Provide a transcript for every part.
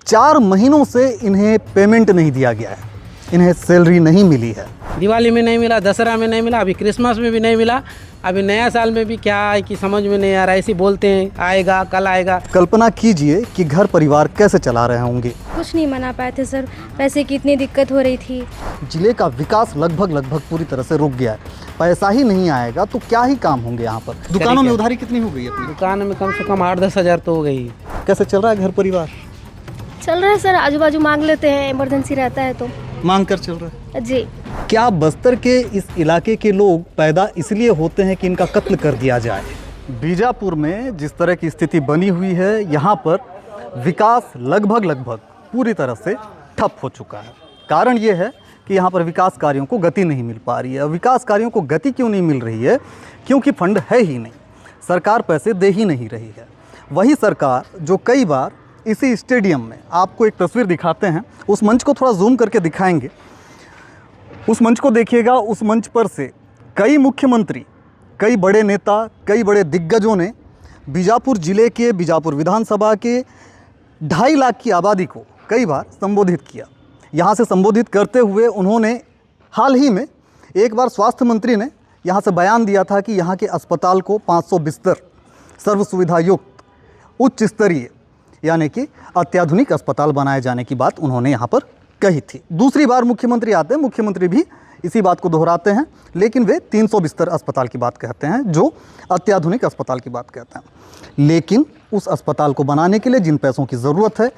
4 महीनों से इन्हें पेमेंट नहीं दिया गया है, इन्हें सैलरी नहीं मिली है। दिवाली में नहीं मिला, दशहरा में नहीं मिला, अभी क्रिसमस में भी नहीं मिला, अभी नया साल में भी क्या है कि समझ में नहीं आ रहा है। ऐसे बोलते हैं आएगा कल आएगा। कल्पना कीजिए कि घर परिवार कैसे चला रहे होंगे। कुछ नहीं मना पाए थे सर, पैसे की इतनी दिक्कत हो रही थी। जिले का विकास लगभग पूरी तरह से रुक गया है। पैसा ही नहीं आएगा तो क्या ही काम होंगे यहाँ पर। दुकानों में उधारी कितनी हो गई अपनी? दुकान में कम से कम 8-10 हज़ार तो हो गई। कैसे चल रहा है घर परिवार? चल रहा है सर, आजू बाजू मांग लेते हैं, इमरजेंसी रहता है तो मांग कर चल रहा है जी। क्या बस्तर के इस इलाके के लोग पैदा इसलिए होते हैं कि इनका कत्ल कर दिया जाए? बीजापुर में जिस तरह की स्थिति बनी हुई है, यहाँ पर विकास लगभग पूरी तरह से ठप हो चुका है। कारण ये है कि यहाँ पर विकास कार्यों को गति नहीं मिल पा रही है। विकास कार्यों को गति क्यों नहीं मिल रही है? क्योंकि फंड है ही नहीं, सरकार पैसे दे ही नहीं रही है। वही सरकार जो कई बार इसी स्टेडियम में, आपको एक तस्वीर दिखाते हैं, उस मंच को थोड़ा जूम करके दिखाएंगे, उस मंच को देखिएगा। उस मंच पर से कई मुख्यमंत्री, कई बड़े नेता, कई बड़े दिग्गजों ने बीजापुर जिले के, बीजापुर विधानसभा के 2.5 लाख की आबादी को कई बार संबोधित किया। यहाँ से संबोधित करते हुए उन्होंने हाल ही में एक बार स्वास्थ्य मंत्री ने यहाँ से बयान दिया था कि यहाँ के अस्पताल को 500 बिस्तर सर्व सुविधा युक्त उच्च स्तरीय यानी कि अत्याधुनिक अस्पताल बनाए जाने की बात उन्होंने यहाँ पर कही थी। दूसरी बार मुख्यमंत्री आते हैं, मुख्यमंत्री भी इसी बात को दोहराते हैं, लेकिन वे 300 बिस्तर अस्पताल की बात कहते हैं, जो अत्याधुनिक अस्पताल की बात कहते हैं। लेकिन उस अस्पताल को बनाने के लिए जिन पैसों की ज़रूरत है,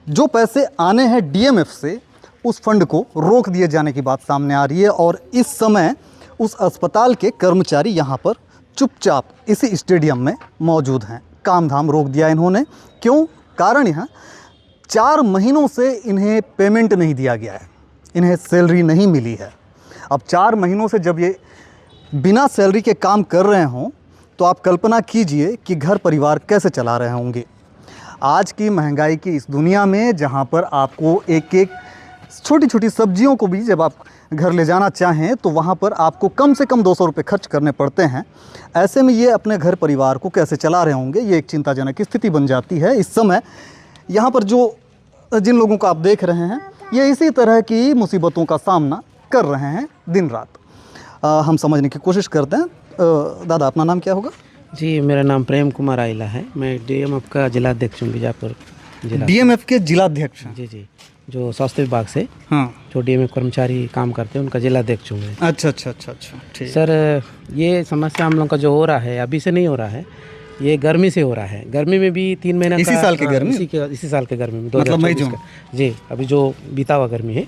जो पैसे आने हैं डीएमएफ से, उस फंड को रोक दिए जाने की बात सामने आ रही है। और इस समय उस अस्पताल के कर्मचारी यहाँ पर चुपचाप इसी स्टेडियम में मौजूद हैं। काम धाम रोक दिया इन्होंने। क्यों? कारण यहाँ 4 महीनों से इन्हें पेमेंट नहीं दिया गया है, इन्हें सैलरी नहीं मिली है। अब 4 महीनों से जब ये बिना सैलरी के काम कर रहे हों, तो आप कल्पना कीजिए कि घर परिवार कैसे चला रहे होंगे। आज की महंगाई की इस दुनिया में, जहाँ पर आपको एक छोटी छोटी सब्जियों को भी जब आप घर ले जाना चाहें तो वहाँ पर आपको कम से कम 200 रुपये खर्च करने पड़ते हैं। ऐसे में ये अपने घर परिवार को कैसे चला रहे होंगे, ये एक चिंताजनक स्थिति बन जाती है। इस समय यहाँ पर जिन लोगों को आप देख रहे हैं, ये इसी तरह की मुसीबतों का सामना कर रहे हैं दिन रात। हम समझने की कोशिश करते हैं। दादा, अपना नाम क्या होगा? जी, मेरा नाम प्रेम कुमार आइला है। मैं डीएमएफ का जिलाध्यक्ष हूँ, बीजापुर जिला। डीएमएफ के जिलाध्यक्ष हैं? जी, जो स्वास्थ्य विभाग से, हाँ, जो डीएमएफ कर्मचारी काम करते हैं, उनका जिलाध्यक्ष हूँ मैं। अच्छा, ठीक। सर, ये समस्या हम लोग का जो हो रहा है, अभी से नहीं हो रहा है, ये गर्मी से हो रहा है। गर्मी में भी 3 महीना इसी साल की गर्मी, इसी साल के गर्मी में, मतलब मई जून। जी, अभी जो बीता हुआ गर्मी है,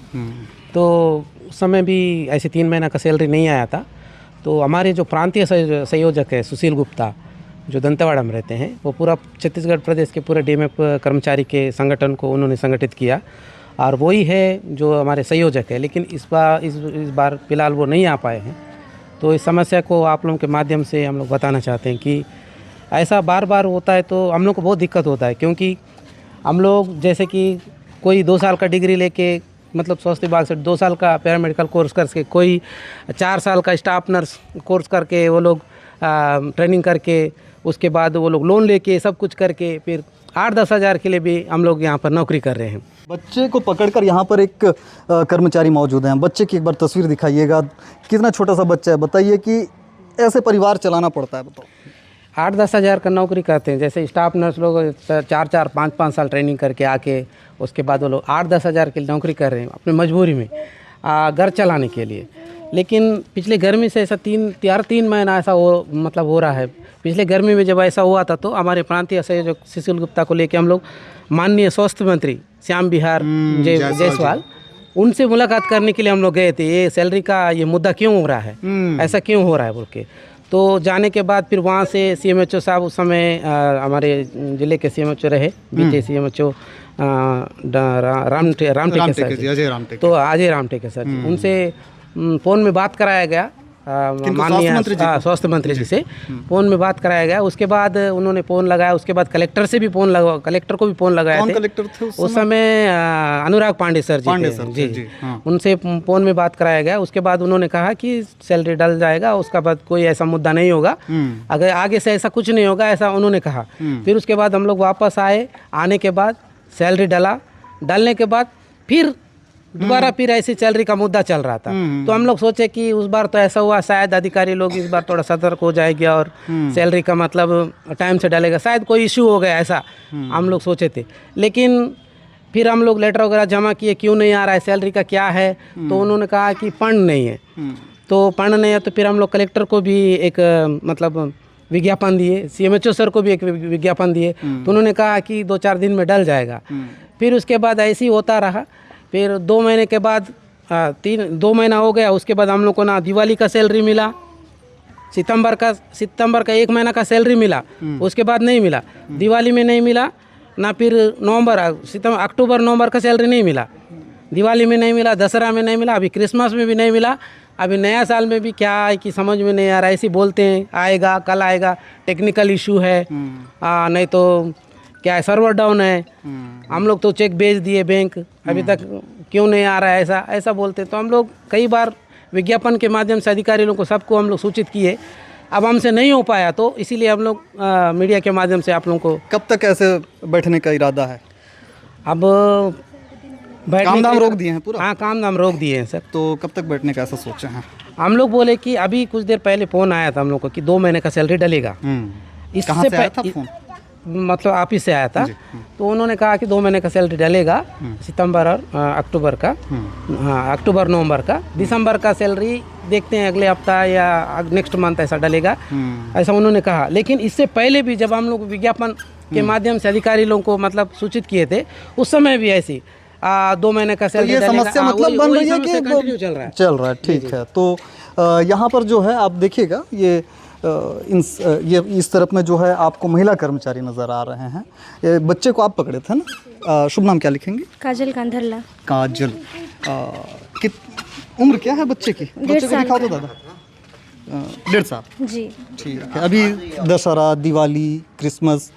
तो उस समय भी ऐसे 3 महीना का सैलरी नहीं आया था। तो हमारे जो प्रांतीय संयोजक है सुशील गुप्ता, जो दंतेवाड़ा में रहते हैं, वो पूरा छत्तीसगढ़ प्रदेश के पूरे डीएमएफ कर्मचारी के संगठन को उन्होंने संगठित किया, और वही है जो हमारे संयोजक है। लेकिन इस बार फिलहाल वो नहीं आ पाए हैं। तो इस समस्या को आप लोगों के माध्यम से हम लोग बताना चाहते हैं कि ऐसा बार बार होता है तो हम लोग को बहुत दिक्कत होता है। क्योंकि हम लोग जैसे कि कोई 2 साल का डिग्री लेके, मतलब स्वास्थ्य विभाग से 2 साल का पैरामेडिकल कोर्स करके, कोई 4 साल का स्टाफ नर्स कोर्स करके, वो लोग ट्रेनिंग करके, उसके बाद वो लोग लोन लेके, सब कुछ करके, फिर 8-10 हज़ार के लिए भी हम लोग यहाँ पर नौकरी कर रहे हैं। बच्चे को पकड़कर यहाँ पर एक कर्मचारी मौजूद हैं। बच्चे की एक बार तस्वीर दिखाइएगा। कितना छोटा सा बच्चा है, बताइए कि ऐसे परिवार चलाना पड़ता है, बताओ। 8-10 हज़ार का नौकरी करते हैं। जैसे स्टाफ नर्स लोग 4-4, 5-5 साल ट्रेनिंग करके आके, उसके बाद वो लोग 8-10 हज़ार की नौकरी कर रहे हैं अपनी मजबूरी में, घर चलाने के लिए। लेकिन पिछले गर्मी से ऐसा 3 महीना ऐसा हो रहा है। पिछले गर्मी में जब ऐसा हुआ था तो हमारे प्रांतीय संयोजक सुशील गुप्ता को लेके हम लोग माननीय स्वास्थ्य मंत्री श्याम बिहार जायसवाल, उनसे मुलाकात करने के लिए हम लोग गए थे। ये सैलरी का ये मुद्दा क्यों हो रहा है, ऐसा क्यों हो रहा है बोल के। तो जाने के बाद फिर वहाँ से सीएमएचओ साहब, उस समय हमारे जिले के सीएमएचओ रहे, बीते सीएमएचओ राम टेके सर, तो अजय राम टेके सर, उनसे फ़ोन में बात कराया गया, माननीय स्वास्थ्य मंत्री जी से फ़ोन में बात कराया गया। उसके बाद उन्होंने फ़ोन लगाया, उसके बाद कलेक्टर से भी फ़ोन लगा, कलेक्टर को भी फ़ोन लगाया। कौन कलेक्टर थे उस समय? अनुराग पांडे सर जी। हाँ। उनसे फ़ोन में बात कराया गया। उसके बाद उन्होंने कहा कि सैलरी डल जाएगा, उसका बाद कोई ऐसा मुद्दा नहीं होगा, अगर आगे से ऐसा कुछ नहीं होगा, ऐसा उन्होंने कहा। फिर उसके बाद हम लोग वापस आए। आने के बाद सैलरी डला, डालने के बाद फिर दोबारा फिर ऐसी सैलरी का मुद्दा चल रहा था। तो हम लोग सोचे कि उस बार तो ऐसा हुआ, शायद अधिकारी लोग इस बार थोड़ा सतर्क हो जाएगा और सैलरी का मतलब टाइम से डालेगा, शायद कोई इश्यू हो गया, ऐसा हम लोग सोचे थे। लेकिन फिर हम लोग लेटर वगैरह जमा किए, क्यों नहीं आ रहा है, सैलरी का क्या है, तो उन्होंने कहा कि फंड नहीं है। तो फंड नहीं है तो फिर हम लोग कलेक्टर को भी एक मतलब विज्ञापन दिए, CMHO सर को भी एक विज्ञापन दिए, तो उन्होंने कहा कि 2-4 दिन में डल जाएगा। फिर उसके बाद ऐसे ही होता रहा। फिर 2 महीने के बाद 2 महीना हो गया, उसके बाद हम लोग को ना दिवाली का सैलरी मिला, सितंबर का 1 महीना का सैलरी मिला, उसके बाद नहीं मिला, दिवाली में नहीं मिला ना, फिर अक्टूबर नवंबर का सैलरी नहीं मिला, दिवाली में नहीं मिला, दशहरा में नहीं मिला, अभी क्रिसमस में भी नहीं मिला, अभी नया साल में भी क्या है कि समझ में नहीं आ रहा, ऐसे बोलते हैं आएगा कल आएगा, टेक्निकल इशू है, नहीं तो क्या है सर्वर डाउन है, हम लोग तो चेक भेज दिए बैंक, अभी तक क्यों नहीं आ रहा है, ऐसा बोलते। तो हम लोग कई बार विज्ञापन के माध्यम से अधिकारी लोगों को सबको हम लोग सूचित किए, अब हमसे नहीं हो पाया, तो इसीलिए हम लोग मीडिया के माध्यम से आप लोगों को। कब तक ऐसे बैठने का इरादा है? अब काम धाम रोक दिए हैं पूरा? हाँ, काम धाम रोक दिए हैं सर। तो कब तक बैठने का ऐसा सोचे हैं? हम लोग बोले कि अभी कुछ देर पहले फ़ोन आया था हम लोग को कि 2 महीने का सैलरी डलेगा। कहाँ से आया था फोन? मतलब ऑफिस से आया था। तो उन्होंने कहा कि 2 महीने का सैलरी डलेगा, सितंबर और अक्टूबर का, हाँ अक्टूबर नवंबर का, दिसंबर का सैलरी देखते हैं अगले हफ्ता या नेक्स्ट मंथ ऐसा डलेगा, ऐसा उन्होंने कहा। लेकिन इससे पहले भी जब हम लोग विज्ञापन के माध्यम से अधिकारी लोगों को मतलब सूचित किए थे, उस समय भी ऐसी 2 महीने का सैलरी डलेगा। समस्या मतलब बन रही है कि कंटिन्यू चल रहा है। ठीक है। तो यहाँ पर जो है आप देखिएगा, ये इस तरफ में जो है आपको महिला कर्मचारी नज़र आ रहे हैं। ये बच्चे को आप पकड़े थे ना, शुभ नाम क्या लिखेंगे? काजल कांधरला। काजल। उम्र क्या है बच्चे की? बच्चे को दिखाओ तो दादा। 1.5 साल जी। ठीक है। अभी दशहरा, दिवाली, क्रिसमस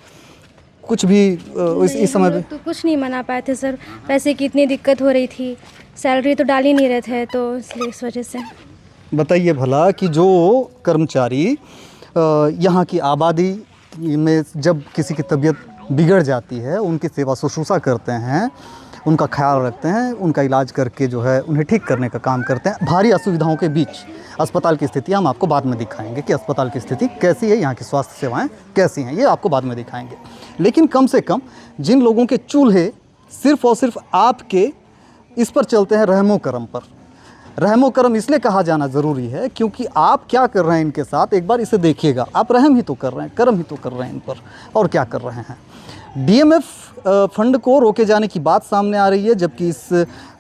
कुछ भी इस समय पे तो कुछ नहीं मना पाए थे सर, पैसे की इतनी दिक्कत हो रही थी, सैलरी तो डाल ही नहीं रहे थे, तो इसलिए इस वजह से। बताइए भला कि जो कर्मचारी यहाँ की आबादी में जब किसी की तबीयत बिगड़ जाती है, उनकी सेवा शुश्रूषा करते हैं, उनका ख्याल रखते हैं, उनका इलाज करके जो है उन्हें ठीक करने का काम करते हैं, भारी असुविधाओं के बीच अस्पताल की स्थिति हम आपको बाद में दिखाएंगे कि अस्पताल की स्थिति कैसी है, यहाँ की स्वास्थ्य सेवाएं कैसी हैं, ये आपको बाद में दिखाएंगे। लेकिन कम से कम जिन लोगों के चूल्हे सिर्फ़ और सिर्फ आपके इस पर चलते हैं, रहमो करम पर। रहमो करम इसलिए कहा जाना ज़रूरी है क्योंकि आप क्या कर रहे हैं इनके साथ, एक बार इसे देखिएगा। आप रहम ही तो कर रहे हैं, करम ही तो कर रहे हैं इन पर, और क्या कर रहे हैं। DMF फंड को रोके जाने की बात सामने आ रही है, जबकि इस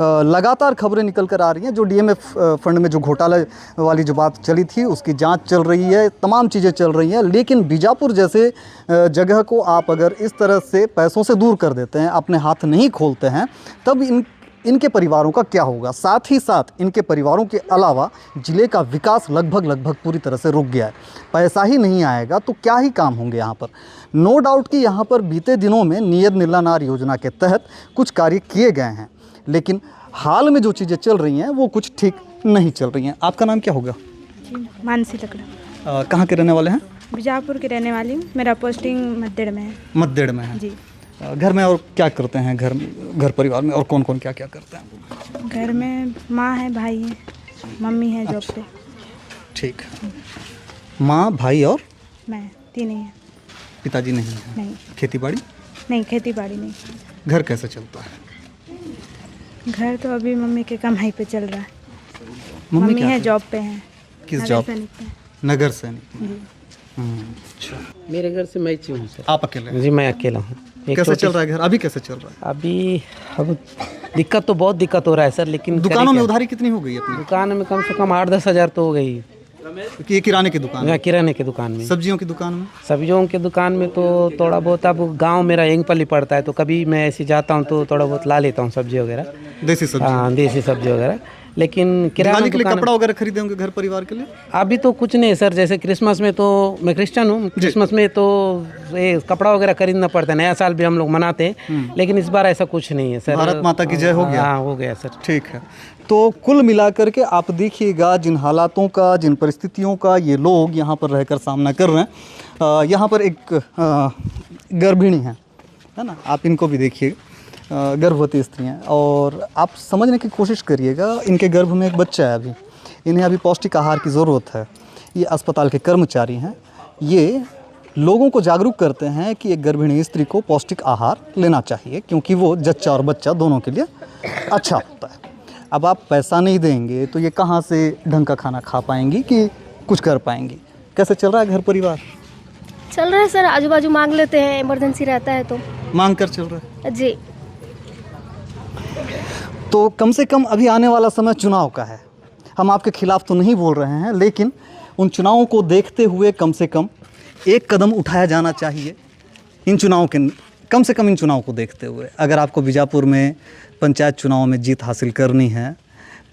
लगातार खबरें निकल कर आ रही हैं। जो DMF फंड में जो घोटाला वाली जो बात चली थी, उसकी जांच चल रही है, तमाम चीज़ें चल रही हैं। लेकिन बीजापुर जैसे जगह को आप अगर इस तरह से पैसों से दूर कर देते हैं, अपने हाथ नहीं खोलते हैं, तब इनके परिवारों का क्या होगा। साथ ही साथ इनके परिवारों के अलावा ज़िले का विकास लगभग पूरी तरह से रुक गया है। पैसा ही नहीं आएगा तो क्या ही काम होंगे यहाँ पर। नो डाउट कि यहाँ पर बीते दिनों में नियत नीलानार योजना के तहत कुछ कार्य किए गए हैं, लेकिन हाल में जो चीज़ें चल रही हैं वो कुछ ठीक नहीं चल रही हैं। आपका नाम क्या होगा? मानसी लकड़ा। कहाँ के रहने वाले हैं? बीजापुर की रहने वाली हूँ। मेरा पोस्टिंग मद्देड़ में है। मद्देड़ में है जी। घर में और क्या करते हैं? घर परिवार में और कौन कौन क्या क्या करते हैं? घर में माँ है, भाई है, मम्मी है जॉब पे। ठीक है। माँ, भाई और मैं, 3 ही है। पिताजी नहीं है? नहीं। खेती बाड़ी? नहीं, खेती बाड़ी नहीं। घर कैसे चलता है? घर तो अभी मम्मी के कमाई पे चल रहा है। मम्मी मम्मी क्या है करती जॉब पे है। किस नगर जॉब? सैनिक पे। नगर सैनिक। जी। अच्छा। मेरे घर से मैं ही हूँ सर। आप अकेले हैं? जी, मैं अकेला हूँ। कैसे चल रहा है घर? अभी कैसे चल रहा है? अभी अब दिक्कत तो बहुत दिक्कत हो रहा है सर, लेकिन दुकानों में उधारी कितनी हो गई अपनी? दुकान में कम से कम 8-10 हज़ार तो हो गई। कि ये किराने की दुकान है? यहाँ किराने की दुकान में। सब्जियों की दुकान में? सब्जियों की दुकान में तो थोड़ा बहुत, अब गांव मेरा यंगपल्ली पड़ता है, तो कभी मैं ऐसे जाता हूँ तो थोड़ा बहुत ला लेता हूँ सब्जी वगैरह, देसी सब्जी? हाँ, देसी सब्जी वगैरह। लेकिन किराना दिवाली के लिए दुकान कपड़ा वगैरह खरीदे होंगे घर परिवार के लिए? अभी तो कुछ नहीं सर। जैसे क्रिसमस में तो मैं क्रिश्चियन हूँ, क्रिसमस में तो ये कपड़ा वगैरह खरीदना पड़ता है। नया साल भी हम लोग मनाते हैं, लेकिन इस बार ऐसा कुछ नहीं है सर। भारत माता की जय हो गया? हाँ, हो गया सर। ठीक है। तो कुल मिलाकर के आप देखिएगा जिन हालातों का, जिन परिस्थितियों का ये लोग यहाँ पर रहकर सामना कर रहे हैं। यहाँ पर एक गर्भिणी है ना, आप इनको भी देखिए। गर्भवती स्त्रियाँ, और आप समझने की कोशिश करिएगा, इनके गर्भ में एक बच्चा है अभी, इन्हें अभी पौष्टिक आहार की ज़रूरत है। ये अस्पताल के कर्मचारी हैं, ये लोगों को जागरूक करते हैं कि एक गर्भिणी स्त्री को पौष्टिक आहार लेना चाहिए, क्योंकि वो जच्चा और बच्चा दोनों के लिए अच्छा होता है। अब आप पैसा नहीं देंगे तो ये कहाँ से ढंग का खाना खा पाएंगी कि कुछ कर पाएंगी? कैसे चल रहा है घर परिवार? चल रहा है सर, आजू बाजू मांग लेते हैं, इमरजेंसी रहता है तो मांग कर चल रहा है। जी। तो कम से कम अभी आने वाला समय चुनाव का है, हम आपके खिलाफ तो नहीं बोल रहे हैं, लेकिन उन चुनावों को देखते हुए कम से कम एक कदम उठाया जाना चाहिए। इन चुनावों के कम से कम इन चुनाव को देखते हुए, अगर आपको बीजापुर में पंचायत चुनाव में जीत हासिल करनी है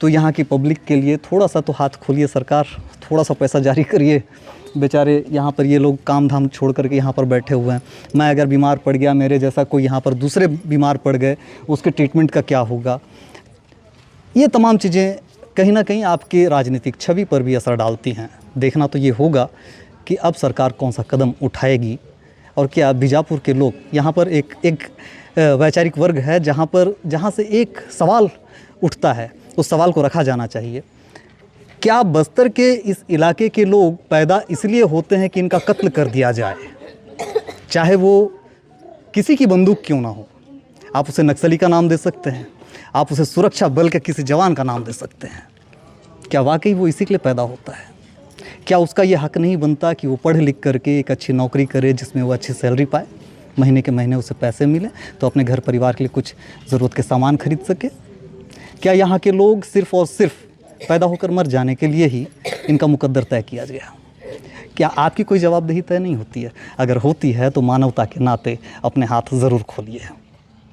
तो यहाँ की पब्लिक के लिए थोड़ा सा तो हाथ खोलिए सरकार, थोड़ा सा पैसा जारी करिए। बेचारे यहाँ पर ये लोग काम धाम छोड़ करके यहाँ पर बैठे हुए हैं। मैं अगर बीमार पड़ गया, मेरे जैसा कोई यहाँ पर दूसरे बीमार पड़ गए, उसके ट्रीटमेंट का क्या होगा? ये तमाम चीज़ें कहीं ना कहीं आपके राजनीतिक छवि पर भी असर डालती हैं। देखना तो ये होगा कि अब सरकार कौन सा कदम उठाएगी, और क्या बीजापुर के लोग, यहाँ पर एक वैचारिक वर्ग है जहाँ से एक सवाल उठता है, उस सवाल को रखा जाना चाहिए। क्या बस्तर के इस इलाके के लोग पैदा इसलिए होते हैं कि इनका कत्ल कर दिया जाए, चाहे वो किसी की बंदूक क्यों ना हो? आप उसे नक्सली का नाम दे सकते हैं, आप उसे सुरक्षा बल के किसी जवान का नाम दे सकते हैं। क्या वाकई वो इसी के लिए पैदा होता है? क्या उसका ये हक नहीं बनता कि वो पढ़ लिख करके एक अच्छी नौकरी करे जिसमें वो अच्छी सैलरी पाए, महीने के महीने उसे पैसे मिले तो अपने घर परिवार के लिए कुछ ज़रूरत के सामान खरीद सके? क्या यहाँ के लोग सिर्फ़ और सिर्फ पैदा होकर मर जाने के लिए ही इनका मुकद्दर तय किया गया? क्या आपकी कोई जवाबदेही तय नहीं होती है? अगर होती है तो मानवता के नाते अपने हाथ ज़रूर खोलिए।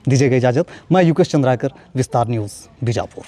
दीजिएगा इजाज़त। मैं युकेश चंद्राकर, विस्तार न्यूज़, बीजापुर।